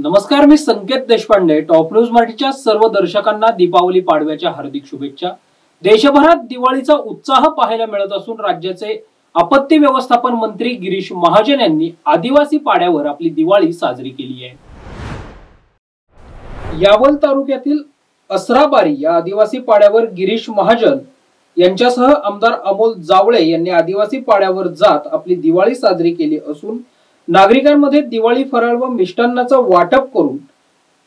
नमस्कार, मी संकेत Deshpande. Top news मराठीच्या सर्व दर्शकांना दीपावली पाडव्याच्या हार्दिक शुभेच्छा. देशभरात दिवाळीचा उत्साह पाहायला मिळत असून राज्याचे आपत्ती व्यवस्थापन मंत्री गिरीश महाजन यांनी आदिवासी पाड्यावर आपली दिवाळी साजरी केली आहे. यावल तालुक्यातील असराबारी या आदिवासी पाड्यावर गिरीश महाजन यांच्यासह आमदार अमोल जावळे यांनी आदिवासी पाड्यावर जात आपली दिवाळी साजरी केली असून नागरिकांमध्ये दिवाळी फराळ व मिष्टान्नाचं वाटप करून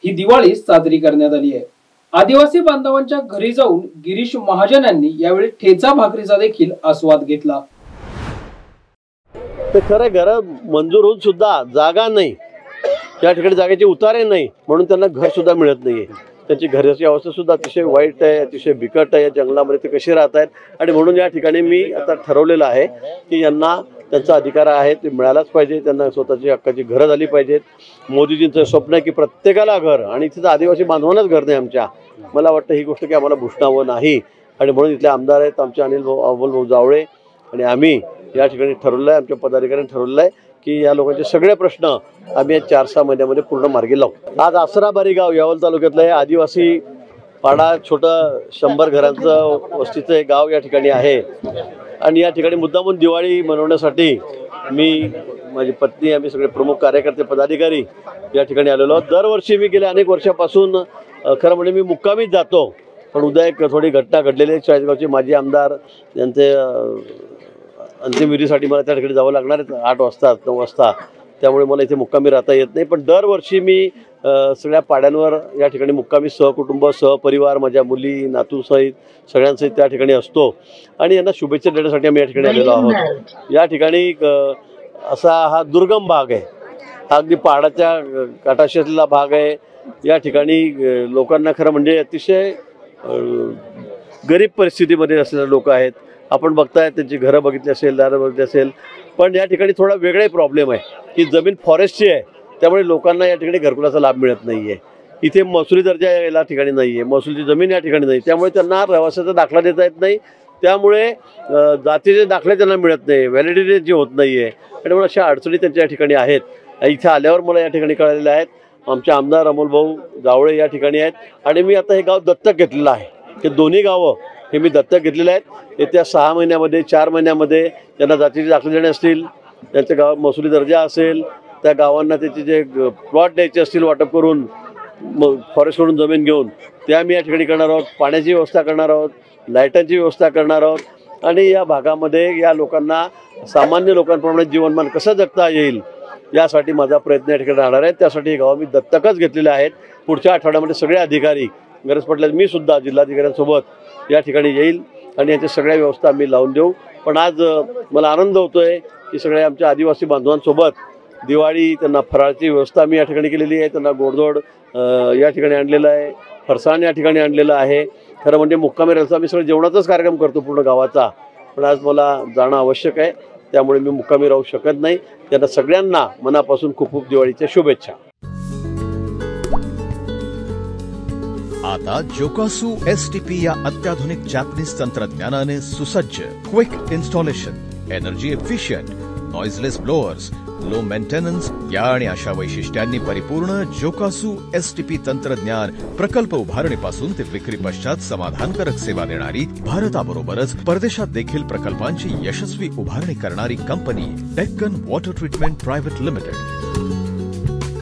ही दिवाळी साजरी करण्यात आली आहे. आदिवासी बांधवांच्या घरी जाऊन गिरीश महाजन यांनी यावेळी ठेचा भाकरीचा देखील आस्वाद घेतला. तर खरं घर मंजूर होऊन सुद्धा जागा नाही, त्या ठिकाणी जागेचे उतारे नाही, म्हणून त्यांना घर सुद्धा मिळत नाहीये. त्यांची घराची अवस्था सुद्धा अतिशय वाईट आहे, अतिशय बिकट आहे. जंगलामध्ये ते कसे राहत आहेत आणि म्हणून या ठिकाणी मी आता ठरवलेलं आहे की यांना त्यांचा अधिकार आहे ते मिळालाच पाहिजे. त्यांना स्वतःची हक्काची घरं झाली पाहिजेत. मोदीजींचं स्वप्न आहे की प्रत्येकाला घर, आणि तिथं आदिवासी बांधवांनाच घर नाही आमच्या. मला वाटतं ही गोष्ट की आम्हाला भूषणावं नाही, आणि म्हणून इथले आमदार आहेत आमचे अमोल भाऊ जावळे आणि आम्ही या ठिकाणी ठरवलं आहे, आमच्या पदाधिकाऱ्यांनी ठरवलं आहे की या लोकांचे सगळे प्रश्न आम्ही 4-6 महिन्यामध्ये पूर्ण मार्गी लावू. आज असराबारी गाव यावल तालुक्यातलं आहे. आदिवासी पाडा छोटं 100 घरांचं वस्तीचं एक गाव या ठिकाणी आहे. आणि या ठिकाणी मुद्दामून दिवाळी मनवण्यासाठी मी, माझी पत्नी, आम्ही सगळे प्रमुख कार्यकर्ते पदाधिकारी या ठिकाणी आलेलो आहोत. दरवर्षी मी गेल्या अनेक वर्षापासून खरं म्हणजे मी मुक्कामीच जातो, पण उद्या एक थोडी घटना घडलेली आहे. चाळीसगावचे माजी आमदार यांचे अंत्यविधीसाठी मला त्या ठिकाणी जावं लागणार आहे 8 वाजता 9 वाजता, त्यामुळे मला इथे मुक्कामी राहता येत नाही. पण दरवर्षी मी सगळ्या पाड्यांवर या ठिकाणी मुक्कामी सहकुटुंब सहपरिवार माझ्या मुली नातूसहित सगळ्यांसहित त्या ठिकाणी असतो, आणि यांना शुभेच्छा देण्यासाठी आम्ही या ठिकाणी आलेलो आहोत. या ठिकाणी असा हा दुर्गम भाग आहे, हा अगदी पहाडाच्या काठाशी असलेला भाग आहे. या ठिकाणी लोकांना खरं म्हणजे अतिशय गरीब परिस्थितीमध्ये असलेले लोक आहेत. आपण बघताय त्यांची घरं बघितली असेल, दारं बघितली असेल, पण या ठिकाणी थोडा वेगळा प्रॉब्लेम आहे की जमीन फॉरेस्टची आहे, त्यामुळे लोकांना या ठिकाणी घरकुलाचा लाभ मिळत नाही आहे. इथे महसुली दर्जा या ठिकाणी नाही आहे, महसुलीची जमीन या ठिकाणी नाही, त्यामुळे त्यांना रहिवासाचा दाखला देता येत नाही. त्यामुळे जातीचे दाखले त्यांना मिळत नाही, व्हॅलिडिटी होत नाही आहे, आणि म्हणून अशा अडचणी त्यांच्या या ठिकाणी आहेत. इथे आल्यावर मला या ठिकाणी कळलेल्या आहेत. आमचे आमदार अमोल भाऊ जावळे या ठिकाणी आहेत, आणि मी आता हे गाव दत्तक घेतलेलं आहे. हे दोन्ही गावं हे मी दत्तक घेतलेले आहेत. येत्या 6 महिन्यामध्ये 4 महिन्यामध्ये त्यांना जातीचे दाखले देणे असतील, त्यांच्या गावात महसुली दर्जा असेल, त्या गावांना त्याचे जे प्लॉट द्यायचे असतील वाटप करून फॉरेस्टकडून जमीन घेऊन, ते आम्ही या ठिकाणी करणार आहोत. पाण्याची व्यवस्था करणार आहोत, लाईटांची व्यवस्था करणार आहोत, आणि या भागामध्ये या लोकांना सामान्य लोकांप्रमाणे जीवनमान कसं जगता येईल यासाठी माझा प्रयत्न या ठिकाणी राहणार आहे. त्यासाठी हे गाव मी दत्तकच घेतलेले आहेत. पुढच्या आठवड्यामध्ये सगळे अधिकारी, गरज पडल्यास मी सुद्धा जिल्हाधिकाऱ्यांसोबत या ठिकाणी येईल आणि याच्या सगळ्या व्यवस्था आम्ही लावून देऊ. पण आज मला आनंद होतोय की सगळ्या आमच्या आदिवासी बांधवांसोबत दिवाळी, त्यांना फराळची व्यवस्था मी या ठिकाणी केलेली आहे. त्यांना गोडधोड या ठिकाणी आणलेलं आहे, फरसाण या ठिकाणी आणलेलं आहे. खरं म्हणजे मुक्कामी राहायचं आम्ही सगळं जेवणाचाच कार्यक्रम करतो पूर्ण गावाचा, पण आज मला जाणं आवश्यक आहे, त्यामुळे मी मुक्कामी राहू शकत नाही. त्यांना सगळ्यांना मनापासून खूप खूप दिवाळीच्या शुभेच्छा. आता जोकासू STP या अत्याधुनिक जॅपनीज तंत्रज्ञानाने सुसज्ज, quick installation, energy efficient, noiseless blowers, low maintenance या आणि अशा वैशिष्ट्यांनी परिपूर्ण जोकासू STP तंत्रज्ञान प्रकल्प उभारणीपासून ते विक्री पश्चात समाधानकारक सेवा देणारी, भारताबरोबरच परदेशात देखील प्रकल्पांची यशस्वी उभारणी करणारी company Deccan water treatment private limited.